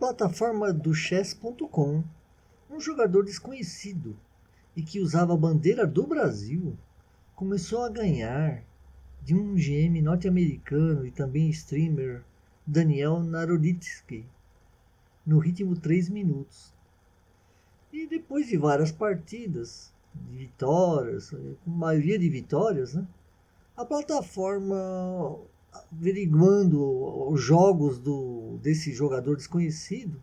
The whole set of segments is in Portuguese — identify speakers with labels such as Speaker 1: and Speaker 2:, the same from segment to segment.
Speaker 1: plataforma do chess.com, um jogador desconhecido e que usava a bandeira do Brasil começou a ganhar de um GM norte-americano e também streamer Daniel Naroditsky no ritmo 3 minutos. E depois de várias partidas, de vitórias, com maioria de vitórias, né, a plataforma, averiguando os jogos desse jogador desconhecido,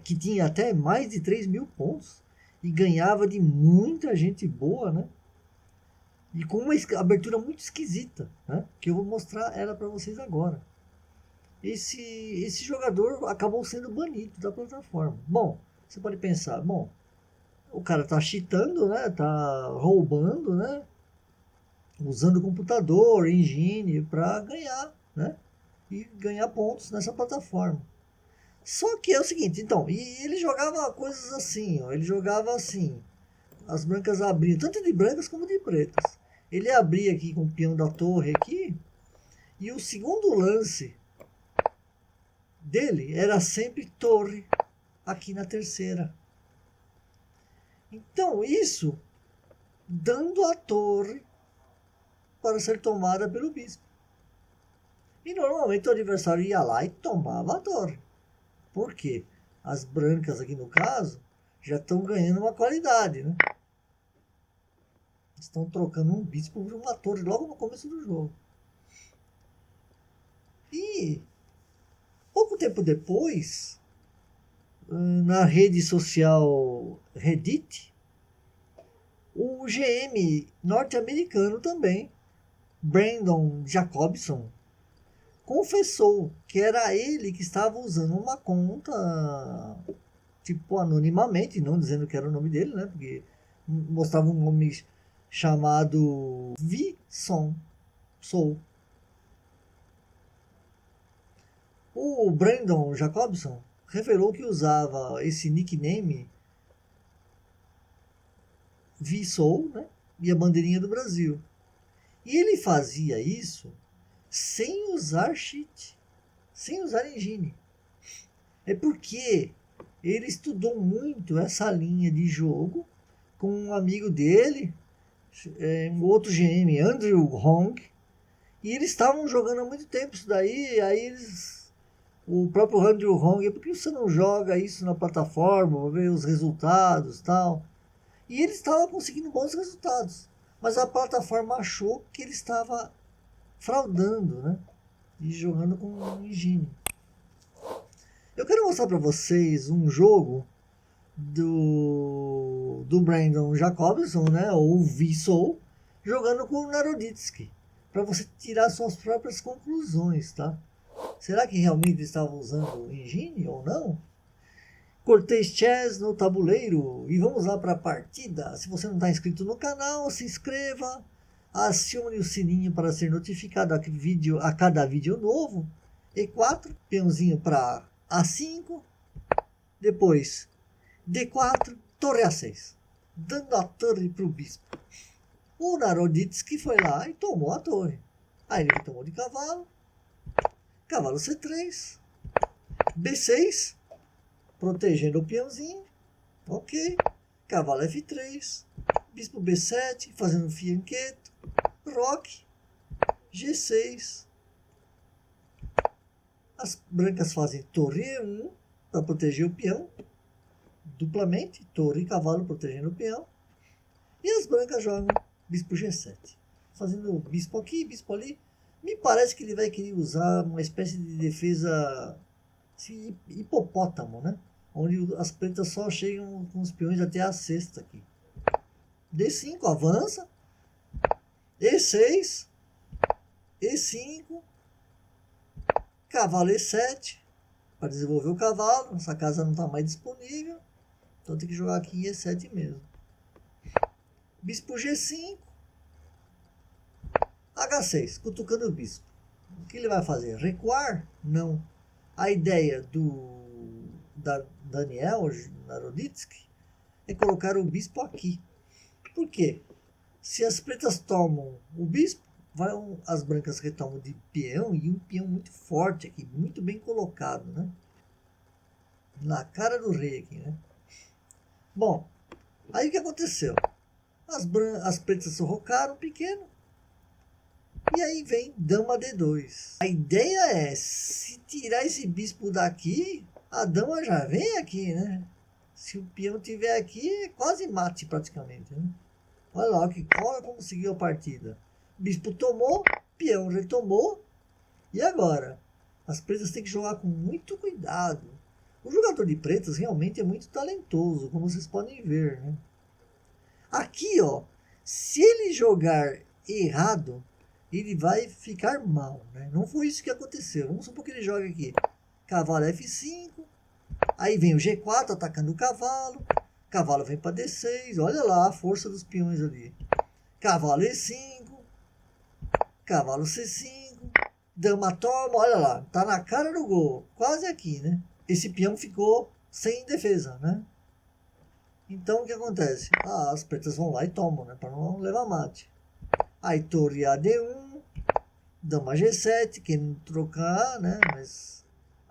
Speaker 1: que tinha até mais de 3.000 pontos e ganhava de muita gente boa, né? E com uma abertura muito esquisita, né? Que eu vou mostrar ela para vocês agora. Esse jogador acabou sendo banido da plataforma. Bom, você pode pensar, bom, o cara tá cheatando, né? Tá roubando, né? Usando computador, engine para ganhar, né? E ganhar pontos nessa plataforma. Só que é o seguinte, então, e ele jogava coisas assim, ó, ele jogava assim, as brancas abriam, tanto de brancas como de pretas. Ele abria aqui com o peão da torre aqui, e o segundo lance dele era sempre torre aqui na terceira. Então, isso dando a torre para ser tomada pelo bispo. E normalmente o adversário ia lá e tomava a torre. Por quê? As brancas aqui no caso já estão ganhando uma qualidade, né? Estão trocando um bispo por uma torre logo no começo do jogo. E pouco tempo depois, na rede social Reddit, o GM norte-americano também, Brandon Jacobson, confessou que era ele que estava usando uma conta, tipo, anonimamente, não dizendo que era o nome dele, né? Porque mostrava um nome chamado Vson Soul. O Brandon Jacobson revelou que usava esse nickname Vsoul, né? E a bandeirinha do Brasil. E ele fazia isso sem usar cheat, sem usar engine. É porque ele estudou muito essa linha de jogo com um amigo dele, um outro GM, Andrew Hong, e eles estavam jogando há muito tempo isso daí, aí o próprio Andrew Hong, por que você não joga isso na plataforma, para ver os resultados e tal? E ele estava conseguindo bons resultados, mas a plataforma achou que ele estava fraudando, né? E jogando com engine. Eu quero mostrar para vocês um jogo do Brandon Jacobson, né? Ou Vsoul, jogando com o Naroditsky, para você tirar suas próprias conclusões, tá? Será que realmente ele estava usando engine ou não? Cortez Chess no tabuleiro e vamos lá para a partida. Se você não está inscrito no canal, se inscreva, acione o sininho para ser notificado a cada vídeo novo. E4, peãozinho para A5, depois D4, torre A6, dando a torre para o bispo. O Naroditsky foi lá e tomou a torre. Aí ele tomou de cavalo, cavalo C3, B6, protegendo o peãozinho, ok, cavalo F3, bispo B7, fazendo fianqueto, roque, G6, as brancas fazem torre E1 para proteger o peão, duplamente, torre e cavalo protegendo o peão, e as brancas jogam bispo G7, fazendo bispo aqui, bispo ali. Me parece que ele vai querer usar uma espécie de defesa hipopótamo, né? Onde as pretas só chegam com os peões até a sexta aqui. D5 avança, E6, E5, cavalo E7 para desenvolver o cavalo. Essa casa não está mais disponível, então tem que jogar aqui em E7 mesmo. Bispo G5, H6, cutucando o bispo. O que ele vai fazer? Recuar? Não. A ideia da Daniel Naroditsky é colocar o bispo aqui. Por quê? Se as pretas tomam o bispo, as brancas retomam de peão, e um peão muito forte aqui, muito bem colocado, né? Na cara do rei aqui, né? Bom, aí o que aconteceu? As pretas sorrocaram pequeno. E aí vem dama D2. A ideia é, se tirar esse bispo daqui, a dama já vem aqui, né? Se o peão tiver aqui, é quase mate praticamente, né? Olha lá, olha como seguiu a partida. Bispo tomou, peão retomou. E agora? As pretas têm que jogar com muito cuidado. O jogador de pretas realmente é muito talentoso, como vocês podem ver, né? Aqui, ó, se ele jogar errado, ele vai ficar mal, né? Não foi isso que aconteceu. Vamos supor que ele joga aqui. Cavalo F5. Aí vem o G4 atacando o cavalo. Cavalo vem para D6. Olha lá a força dos peões ali. Cavalo E5. Cavalo C5. Dama toma. Olha lá. Tá na cara do gol. Quase aqui, né? Esse peão ficou sem defesa, né? Então o que acontece? As pretas vão lá e tomam, né? Para não levar mate. Aí torre AD1, dama G7, querendo trocar, né? Mas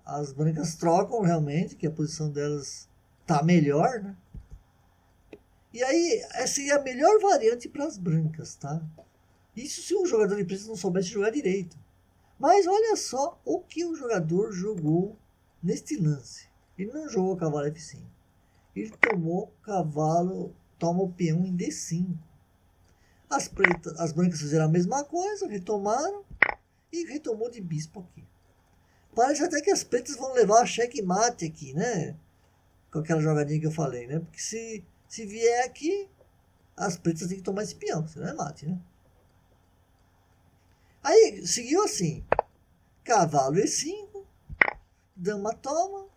Speaker 1: as brancas trocam realmente, que a posição delas tá melhor, né? E aí, essa seria a melhor variante para as brancas, tá? Isso se o jogador de pretas não soubesse jogar direito. Mas olha só o que o jogador jogou neste lance. Ele não jogou cavalo F5. Ele tomou cavalo, toma o peão em D5. As brancas fizeram a mesma coisa, retomaram e retomou de bispo aqui. Parece até que as pretas vão levar checkmate aqui, né? Com aquela jogadinha que eu falei, né? Porque se vier aqui, as pretas têm que tomar esse peão, senão é mate, né? Aí seguiu assim: cavalo E5, dama toma,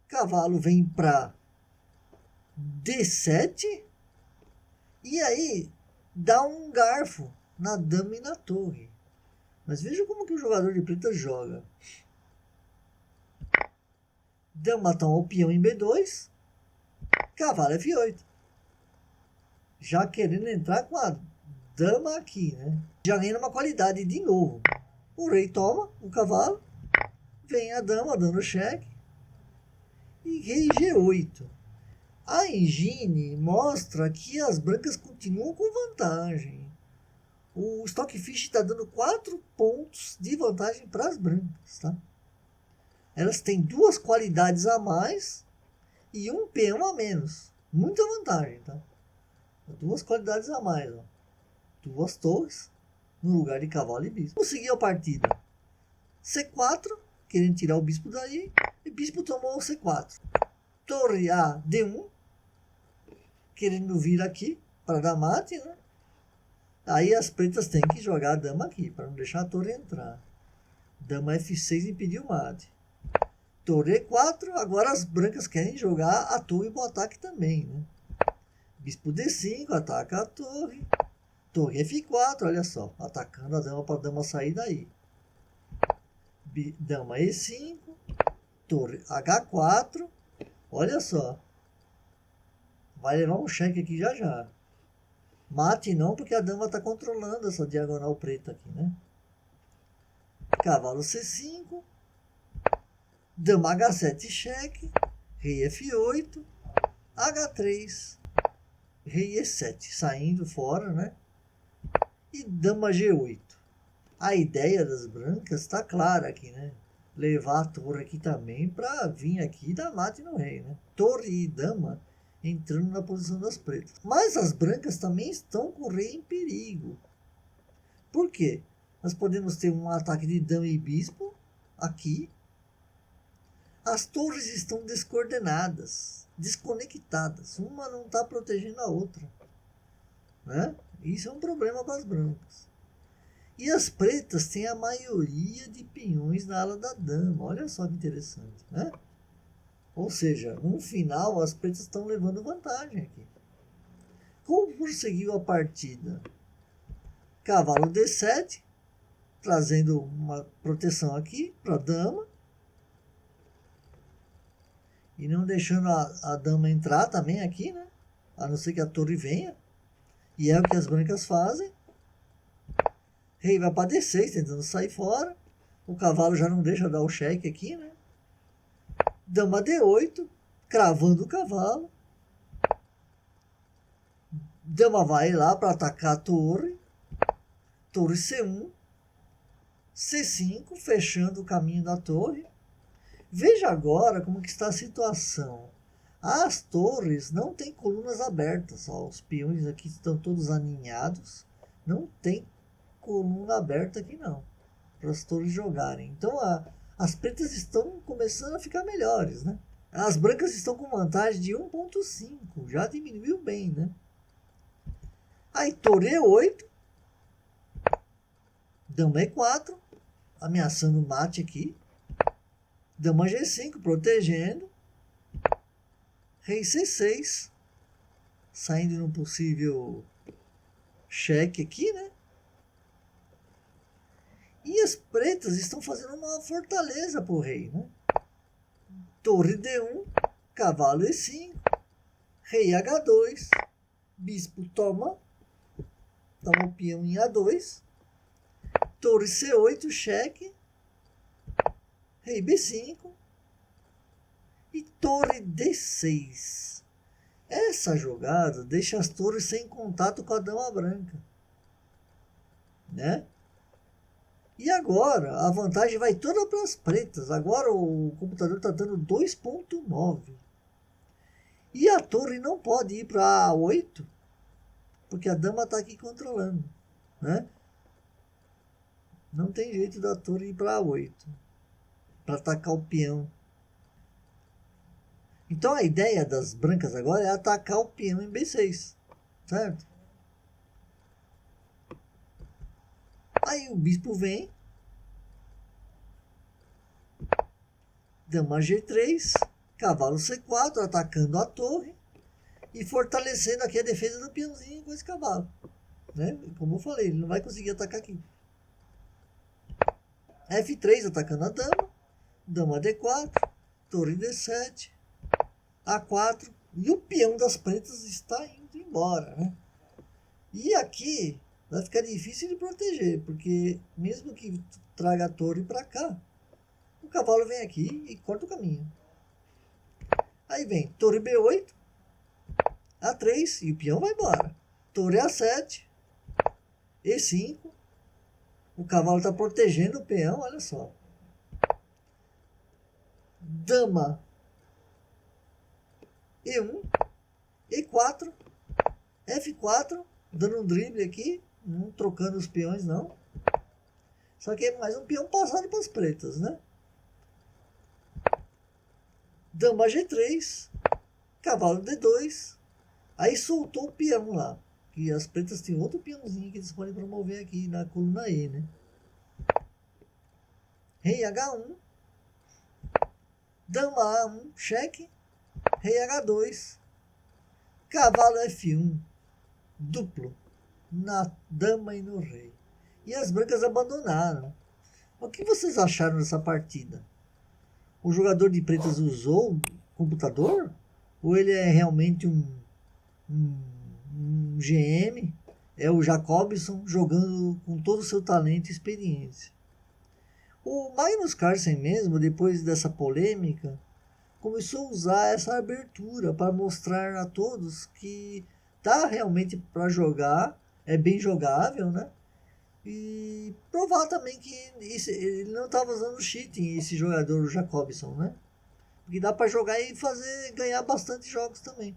Speaker 1: cavalo vem para D7. E aí, dá um garfo na dama e na torre. Mas veja como que o jogador de pretas joga. Dama toma o peão em B2. Cavalo F8. Já querendo entrar com a dama aqui, né? Já ganha uma qualidade de novo. O rei toma o cavalo. Vem a dama dando cheque. E rei G8. A engine mostra que as brancas continuam com vantagem. O Stockfish está dando 4 pontos de vantagem para as brancas, tá? Elas têm 2 qualidades a mais e um peão a menos. Muita vantagem, tá? 2 qualidades a mais, ó. 2 torres no lugar de cavalo e bispo. Vamos seguir a partida. C4, querendo tirar o bispo daí. E bispo tomou o C4. Torre A, D1. Querendo vir aqui para dar mate, né? Aí as pretas têm que jogar a dama aqui, para não deixar a torre entrar. Dama F6 impediu o mate. Torre E4, agora as brancas querem jogar a torre para o ataque também, né? Bispo D5, ataca a torre. Torre F4, olha só, atacando a dama para a dama sair daí. Dama E5, torre H4, olha só. Vai levar um cheque aqui já já. Mate não, porque a dama está controlando essa diagonal preta aqui, né? Cavalo C5. Dama H7 cheque. Rei F8. H3. Rei E7 saindo fora, né? E dama G8. A ideia das brancas está clara aqui, né? Levar a torre aqui também para vir aqui e dar mate no rei, né? Torre e dama entrando na posição das pretas. Mas as brancas também estão com o rei em perigo. Por quê? Nós podemos ter um ataque de dama e bispo aqui. As torres estão descoordenadas, desconectadas. Uma não está protegendo a outra, né? Isso é um problema para as brancas. E as pretas têm a maioria de peões na ala da dama. Olha só que interessante, né? Ou seja, no final as pretas estão levando vantagem aqui. Como prosseguiu a partida? Cavalo D7, trazendo uma proteção aqui para a dama. E não deixando a dama entrar também aqui, né? A não ser que a torre venha. E é o que as brancas fazem. Rei vai para D6, tentando sair fora. O cavalo já não deixa dar o cheque aqui, né? Dama D8, cravando o cavalo. Dama vai lá para atacar a torre. Torre C1. C5, fechando o caminho da torre. Veja agora como que está a situação. As torres não têm colunas abertas. Ó, os peões aqui estão todos aninhados. Não tem coluna aberta aqui não, para as torres jogarem. Então as pretas estão começando a ficar melhores, né? As brancas estão com vantagem de 1.5, já diminuiu bem, né? Aí torre E8, dama E4, ameaçando o mate aqui. Dama G5, protegendo. Rei C6, saindo num possível cheque aqui, né? E as pretas estão fazendo uma fortaleza para o rei, né? Torre D1, cavalo E5, rei H2, bispo toma o peão em A2, torre C8, cheque, rei B5 e torre D6. Essa jogada deixa as torres sem contato com a dama branca, né? E agora a vantagem vai toda para as pretas. Agora o computador está dando 2.9. E a torre não pode ir para A8, porque a dama está aqui controlando, né? Não tem jeito da torre ir para A8, para atacar o peão. Então a ideia das brancas agora é atacar o peão em B6, certo? Aí o bispo vem, dama G3, cavalo C4, atacando a torre e fortalecendo aqui a defesa do peãozinho com esse cavalo, né? Como eu falei, ele não vai conseguir atacar aqui. F3 atacando a dama, dama D4, torre D7, A4, e o peão das pretas está indo embora, né? E aqui vai ficar difícil de proteger, porque mesmo que traga a torre para cá, o cavalo vem aqui e corta o caminho. Aí vem torre B8, A3 e o peão vai embora. Torre A7, E5, o cavalo está protegendo o peão, olha só. Dama E1, E4, F4, dando um drible aqui, não trocando os peões não. Só que é mais um peão passado para as pretas, né? Dama G3, cavalo D2, aí soltou o peão lá. E as pretas têm outro peãozinho que eles podem promover aqui na coluna E, né? Rei H1, dama A1, cheque, rei H2, cavalo F1, duplo, na dama e no rei. E as brancas abandonaram. O que vocês acharam dessa partida? O jogador de pretas usou o computador? Ou ele é realmente um GM? É o Jacobson jogando com todo o seu talento e experiência. O Magnus Carlsen mesmo, depois dessa polêmica, começou a usar essa abertura para mostrar a todos que tá realmente para jogar, é bem jogável, né? E provar também que ele não estava usando cheating, esse jogador, o Jacobson, né? Porque dá para jogar e ganhar bastante jogos também.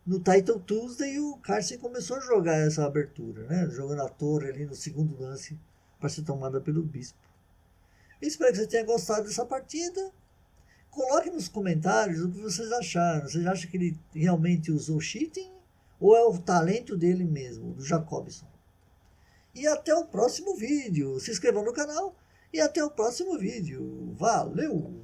Speaker 1: No Title Tuesday, o Carlsen começou a jogar essa abertura, né? Jogando a torre ali no segundo lance para ser tomada pelo bispo. Espero que você tenha gostado dessa partida. Coloque nos comentários o que vocês acharam. Vocês acham que ele realmente usou cheating? Ou é o talento dele mesmo, do Jacobson? E até o próximo vídeo. Se inscreva no canal e até o próximo vídeo. Valeu!